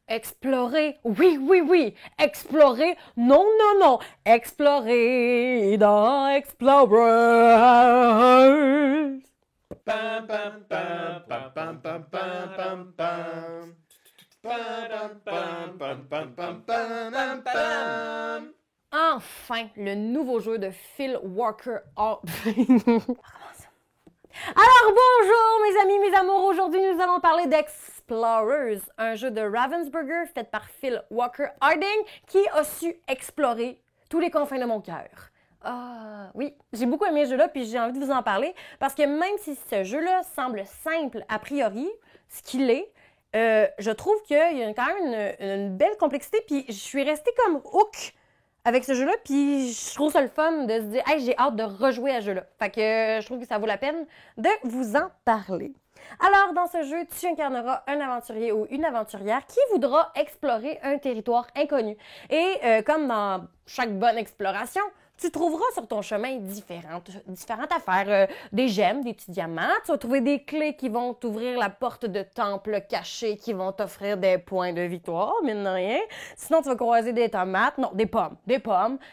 Explorer, oui, oui, oui. Explorer, non, non, non. Explorer dans Explorers. Pam, pam, pam, pam, pam, pam, pam, pam, pam. Pam, pam, pam, pam, pam, pam, pam, pam. Enfin, le nouveau jeu de Phil Walker. Alors bonjour mes amis, mes amours, aujourd'hui nous allons parler d'Explorers, un jeu de Ravensburger fait par Phil Walker Harding qui a su explorer tous les confins de mon cœur. Ah oui, j'ai beaucoup aimé ce jeu-là puis j'ai envie de vous en parler parce que même si ce jeu-là semble simple a priori, ce qu'il est, je trouve qu'il y a quand même une belle complexité puis je suis restée comme hook avec ce jeu-là, puis je trouve ça le fun de se dire « Hey, j'ai hâte de rejouer à ce jeu-là ». Fait que je trouve que ça vaut la peine de vous en parler. Alors, dans ce jeu, tu incarneras un aventurier ou une aventurière qui voudra explorer un territoire inconnu. Et comme dans chaque bonne exploration, tu trouveras sur ton chemin différentes affaires, des gemmes, des petits diamants. Tu vas trouver des clés qui vont t'ouvrir la porte de temples cachés qui vont t'offrir des points de victoire, mine de rien. Sinon, tu vas croiser des tomates, non, des pommes,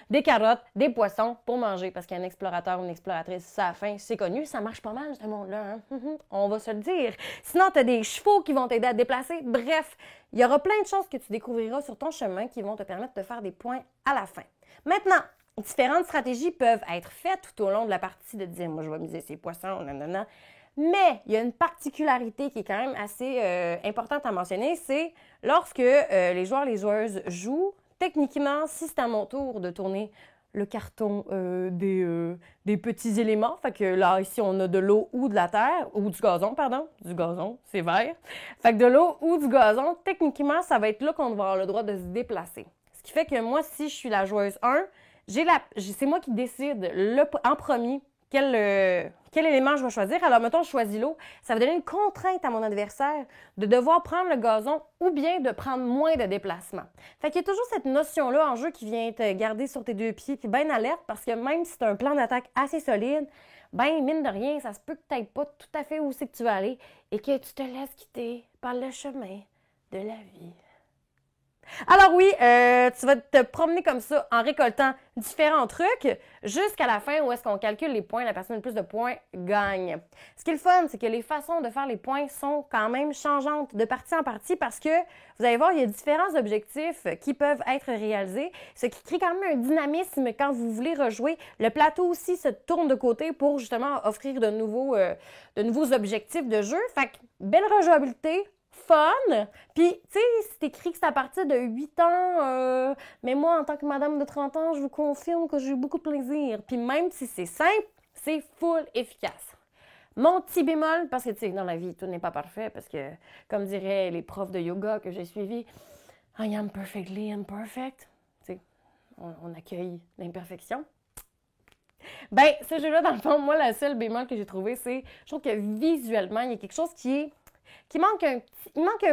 des carottes, des poissons pour manger. Parce qu'un explorateur ou une exploratrice, ça a faim, c'est connu, ça marche pas mal, ce monde-là. Hein? On va se le dire. Sinon, tu as des chevaux qui vont t'aider à te déplacer. Bref, il y aura plein de choses que tu découvriras sur ton chemin qui vont te permettre de faire des points à la fin. Maintenant, différentes stratégies peuvent être faites tout au long de la partie de dire « moi, je vais miser ces poissons, nanana ». Mais il y a une particularité qui est quand même assez importante à mentionner, c'est lorsque les joueurs et les joueuses jouent, techniquement, si c'est à mon tour de tourner le carton des petits éléments, fait que là, ici, on a de l'eau ou de la terre, ou du gazon, pardon, du gazon, c'est vert. Fait que de l'eau ou du gazon, techniquement, ça va être là qu'on va avoir le droit de se déplacer. Ce qui fait que moi, si je suis la joueuse 1, c'est moi qui décide en premier quel élément je vais choisir. Alors, mettons, je choisis l'eau. Ça va donner une contrainte à mon adversaire de devoir prendre le gazon ou bien de prendre moins de déplacement. Fait qu'il y a toujours cette notion-là en jeu qui vient te garder sur tes deux pieds puis bien alerte parce que même si tu as un plan d'attaque assez solide, ben mine de rien, ça se peut que tu n'ailles pas tout à fait où c'est que tu veux aller et que tu te laisses quitter par le chemin de la vie. Alors oui, tu vas te promener comme ça en récoltant différents trucs jusqu'à la fin où est-ce qu'on calcule les points, la personne avec le plus de points gagne. Ce qui est le fun, c'est que les façons de faire les points sont quand même changeantes de partie en partie parce que, vous allez voir, il y a différents objectifs qui peuvent être réalisés, ce qui crée quand même un dynamisme quand vous voulez rejouer. Le plateau aussi se tourne de côté pour justement offrir de nouveaux objectifs de jeu. Fait que, belle rejouabilité, fun. Puis, tu sais, c'est écrit que c'est à partir de 8 ans, mais moi, en tant que madame de 30 ans, je vous confirme que j'ai eu beaucoup de plaisir. Puis même si c'est simple, c'est full efficace. Mon petit bémol, parce que, tu sais, dans la vie, tout n'est pas parfait, parce que, comme diraient les profs de yoga que j'ai suivis, I am perfectly imperfect. Tu sais, on accueille l'imperfection. Ben, ce jeu-là, dans le fond, moi, la seule bémol que j'ai trouvé, c'est, je trouve que visuellement, il y a quelque chose qui manque un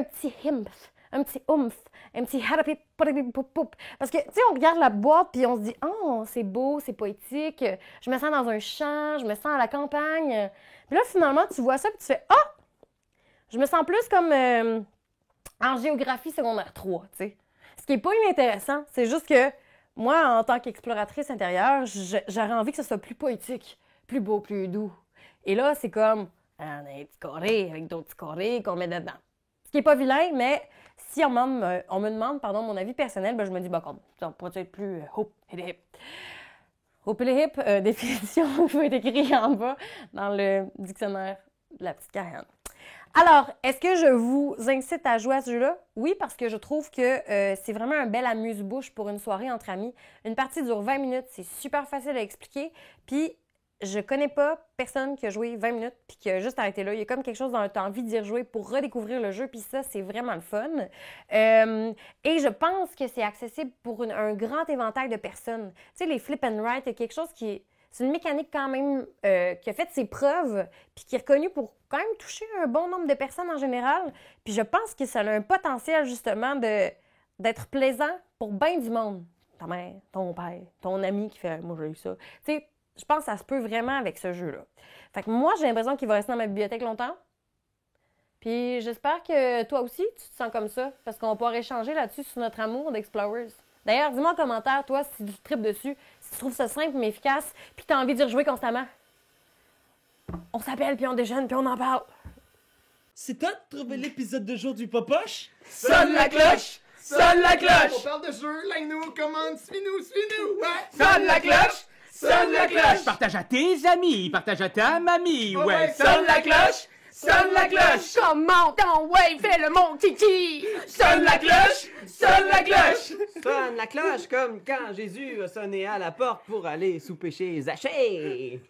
petit himph, un petit oomph, un petit harapipopopop. Parce que, tu sais, on regarde la boîte puis on se dit, oh, c'est beau, c'est poétique, je me sens dans un champ, je me sens à la campagne. Puis là, finalement, tu vois ça puis tu fais, ah, je me sens plus comme en géographie secondaire 3, tu sais. Ce qui n'est pas inintéressant, c'est juste que moi, en tant qu'exploratrice intérieure, j'aurais envie que ce soit plus poétique, plus beau, plus doux. Et là, c'est comme, on a un petit carré avec d'autres petits carrés qu'on met dedans. Ce qui n'est pas vilain, mais si on me demande mon avis personnel, ben je me dis, bah, comme, ça pourrait être plus hope et hip. Hope et hip, définition qui va être écrite en bas dans le dictionnaire de la petite Karen. Alors, est-ce que je vous incite à jouer à ce jeu-là? Oui, parce que je trouve que c'est vraiment un bel amuse-bouche pour une soirée entre amis. Une partie dure 20 minutes, c'est super facile à expliquer. Puis, je connais pas personne qui a joué 20 minutes puis qui a juste arrêté là. Il y a comme quelque chose dans le temps envie d'y rejouer pour redécouvrir le jeu, puis ça, c'est vraiment le fun. Et je pense que c'est accessible pour un grand éventail de personnes. Tu sais, les flip and write, il y a quelque chose qui est... C'est une mécanique quand même qui a fait ses preuves puis qui est reconnue pour quand même toucher un bon nombre de personnes en général. Puis je pense que ça a un potentiel justement d'être plaisant pour bien du monde. Ta mère, ton père, ton ami qui fait « moi j'ai eu ça ». Tu sais, je pense que ça se peut vraiment avec ce jeu-là. Fait que moi, j'ai l'impression qu'il va rester dans ma bibliothèque longtemps. Puis j'espère que toi aussi, tu te sens comme ça, parce qu'on va pouvoir échanger là-dessus sur notre amour d'Explorers. D'ailleurs, dis-moi en commentaire, toi, si tu tripes dessus, si tu trouves ça simple mais efficace, puis tu as envie d'y rejouer constamment. On s'appelle, puis on déjeune, puis on en parle. C'est toi de trouver l'épisode de jour du Popoche? Sonne la cloche! Sonne la On cloche! parle de jeu, like-nous, commande, suis-nous! Ouais! Sonne la cloche! Sonne la cloche! Partage à tes amis, partage à ta mamie, Oh ouais. ouais, Sonne la cloche! Sonne la cloche! Comment ton ouais, fais le mon kiki! Sonne la cloche! Sonne la cloche! Sonne la cloche comme quand Jésus a sonné à la porte pour aller souper chez Zachée.